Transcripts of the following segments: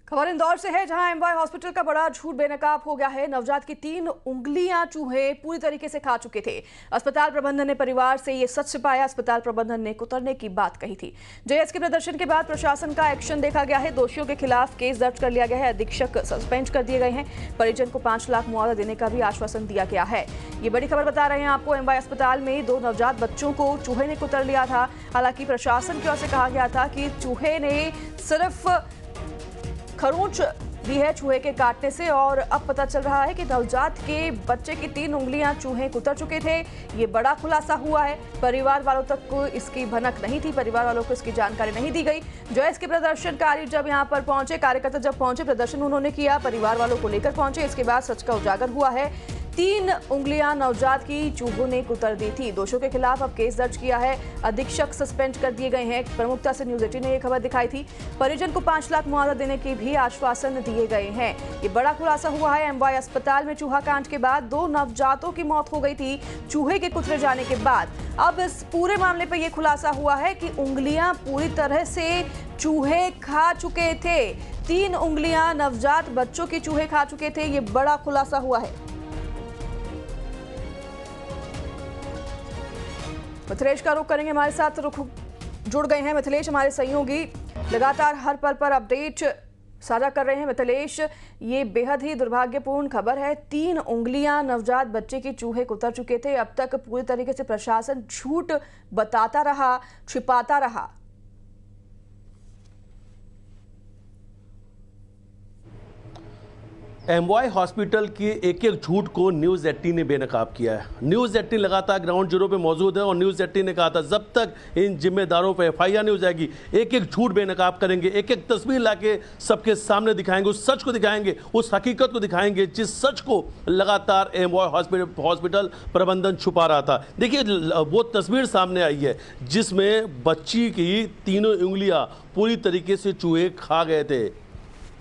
खबर इंदौर से है, जहां एमवाय हॉस्पिटल का बड़ा झूठ बेनकाब हो गया है। नवजात की 3 उंगलियां चूहे पूरी तरीके से खा चुके थे। अस्पताल प्रबंधन ने परिवार से ये सच छिपाया। अस्पताल प्रबंधन ने कुतरने की बात कही थी। जेएस के प्रदर्शन के बाद प्रशासन का एक्शन देखा गया है। दोषियों के खिलाफ केस दर्ज कर लिया गया है। अधीक्षक सस्पेंड कर दिए गए हैं। परिजन को 5 लाख मुआवजा देने का भी आश्वासन दिया गया है। ये बड़ी खबर बता रहे हैं आपको। एमवाय अस्पताल में 2 नवजात बच्चों को चूहे ने कुतर लिया था। हालांकि प्रशासन की ओर से कहा गया था कि चूहे ने सिर्फ खरोंच दी है चूहे के काटने से, और अब पता चल रहा है कि नवजात के बच्चे की 3 उंगलियां चूहे कुतर चुके थे। ये बड़ा खुलासा हुआ है। परिवार वालों तक को इसकी भनक नहीं थी, परिवार वालों को इसकी जानकारी नहीं दी गई। जेएस के प्रदर्शनकारी जब यहां पर पहुंचे, कार्यकर्ता जब पहुंचे, प्रदर्शन उन्होंने किया, परिवार वालों को लेकर पहुंचे। इसके बाद सच का उजागर हुआ है। 3 उंगलियां नवजात की चूहों ने कुतर दी थी। दोषियों के खिलाफ अब केस दर्ज किया है। अधीक्षक सस्पेंड कर दिए गए हैं। प्रमुखता से न्यूज 18 ने यह खबर दिखाई थी। परिजन को 5 लाख मुआवजा देने के भी आश्वासन दिए गए हैं। ये बड़ा खुलासा हुआ है। एमवाय अस्पताल में चूहा कांड के बाद 2 नवजातों की मौत हो गई थी चूहे के कुतरे जाने के बाद। अब इस पूरे मामले पर यह खुलासा हुआ है कि उंगलियां पूरी तरह से चूहे खा चुके थे। 3 उंगलियां नवजात बच्चों की चूहे खा चुके थे। ये बड़ा खुलासा हुआ है। मिथिलेश का रुख करेंगे, हमारे साथ रुख जुड़ गए हैं। मिथिलेश, हमारे सहयोगी लगातार हर पल पर अपडेट साझा कर रहे हैं। मिथिलेश, ये बेहद ही दुर्भाग्यपूर्ण खबर है। 3 उंगलियां नवजात बच्चे की चूहे कुतर चुके थे। अब तक पूरी तरीके से प्रशासन झूठ बताता रहा, छिपाता रहा। एमवाय हॉस्पिटल के एक एक झूठ को न्यूज़ 18 ने बेनकाब किया है। न्यूज़ 18 लगातार ग्राउंड जीरो पे मौजूद है और न्यूज़ 18 ने कहा था जब तक इन जिम्मेदारों पे एफआईआर नहीं हो जाएगी, एक एक झूठ बेनकाब करेंगे, एक एक तस्वीर लाके सबके सामने दिखाएंगे, उस सच को दिखाएंगे, उस हकीकत को दिखाएंगे जिस सच को लगातार एमवाय हॉस्पिटल प्रबंधन छुपा रहा था। देखिए, वो तस्वीर सामने आई है जिसमें बच्ची की 3 उंगलियां पूरी तरीके से चूहे खा गए थे।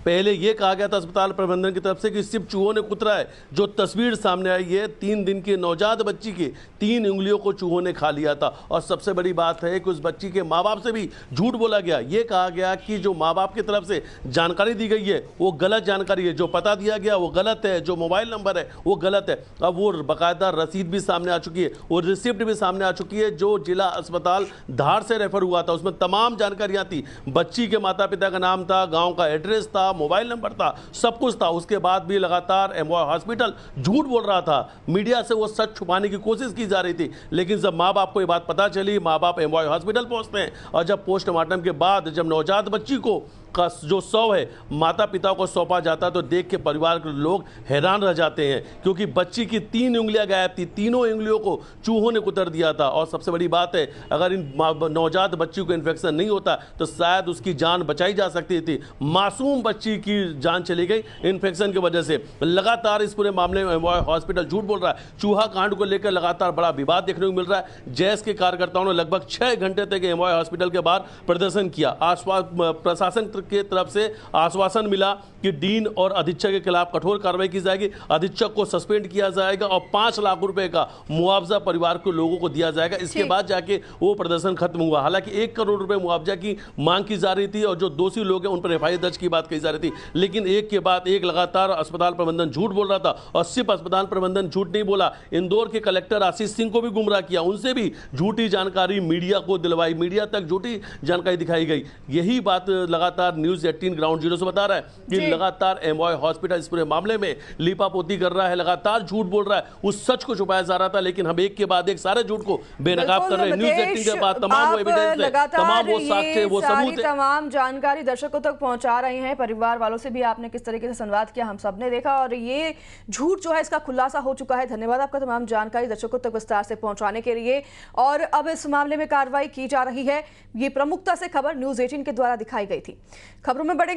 पहले ये कहा गया था अस्पताल प्रबंधन की तरफ से कि सिर्फ चूहों ने कुतरा है। जो तस्वीर सामने आई है, 3 दिन की नवजात बच्ची की 3 उंगलियों को चूहों ने खा लिया था। और सबसे बड़ी बात है कि उस बच्ची के माँ बाप से भी झूठ बोला गया। ये कहा गया कि जो माँ बाप की तरफ से जानकारी दी गई है वो गलत जानकारी है, जो पता दिया गया वो गलत है, जो मोबाइल नंबर है वो गलत है। अब वो बाकायदा रसीद भी सामने आ चुकी है, वो रिसिप्ट भी सामने आ चुकी है। जो जिला अस्पताल धार से रेफर हुआ था उसमें तमाम जानकारियाँ थी। बच्ची के माता पिता का नाम था, गाँव का एड्रेस था, मोबाइल नंबर था, सब कुछ था। उसके बाद भी लगातार एमवाय हॉस्पिटल झूठ बोल रहा था। मीडिया से वो सच छुपाने की कोशिश की जा रही थी। लेकिन जब माँ बाप को ये बात पता चली, माँ बाप एमवाय हॉस्पिटल पहुंचते हैं और जब पोस्टमार्टम के बाद जब नवजात बच्ची को का जो शव है माता पिता को सौंपा जाता है तो देख के परिवार के लोग हैरान रह जाते हैं, क्योंकि बच्ची की 3 उंगलियां गायब थी। तीनों उंगलियों को चूहों ने कुतर दिया था। और सबसे बड़ी बात है, अगर इन नवजात बच्ची को इन्फेक्शन नहीं होता तो शायद उसकी जान बचाई जा सकती थी। मासूम बच्ची की जान चली गई इन्फेक्शन की वजह से। लगातार इस पूरे मामले में हॉस्पिटल झूठ बोल रहा है। चूहा कांड को लेकर लगातार बड़ा विवाद देखने को मिल रहा है। जेएस के कार्यकर्ताओं ने लगभग 6 घंटे तक एमवाय हॉस्पिटल के बाहर प्रदर्शन किया। प्रशासन के तरफ से आश्वासन मिला कि डीन और अधीक्षक के खिलाफ कठोर कार्रवाई की जाएगी, अधीक्षक को सस्पेंड किया जाएगा और 5 लाख रुपए का मुआवजा परिवार के लोगों को दिया जाएगा। इसके बाद जाके वो प्रदर्शन खत्म हुआ। हालांकि 1 करोड़ रुपए मुआवजा की मांग की जा रही थी और जो दोषी लोग हैं उन पर एफआईआर दर्ज की बात कही जा रही थी। लेकिन एक के बाद एक लगातार अस्पताल प्रबंधन झूठ बोल रहा था। और सिर्फ अस्पताल प्रबंधन झूठ नहीं बोला, इंदौर के कलेक्टर आशीष सिंह को भी गुमराह किया, उनसे भी झूठी जानकारी मीडिया को दिलवाई, मीडिया तक झूठी जानकारी दिखाई गई। यही बात लगातार न्यूज़ 18 ग्राउंड जीरो से बता रहा है कि लगातार एमवाय हॉस्पिटल इस पूरे मामले में लीपापोती कर रहा है, लगातार झूठ बोल रहा है। उस सच को छुपाया जा रहा था, लेकिन हम एक के बाद एक सारे झूठ को बेनकाब कर रहे हैं। न्यूज़ 18 के बाद तमाम वो एविडेंस है, तमाम वो साक्ष्य, वो सबूत है, तमाम जानकारी दर्शकों तक पहुंचा रहे हैं। परिवार वालों से भी आपने किस तरीके से संवाद किया हम सबने देखा, और ये झूठ जो है इसका खुलासा हो चुका है। धन्यवाद आपका तमाम जानकारी दर्शकों तक विस्तार से पहुंचाने के लिए। और अब इस मामले में कार्रवाई की जा रही है। ये प्रमुखता से खबर न्यूज़ 18 के द्वारा दिखाई गई थी। खबरों में बढ़ेंगे।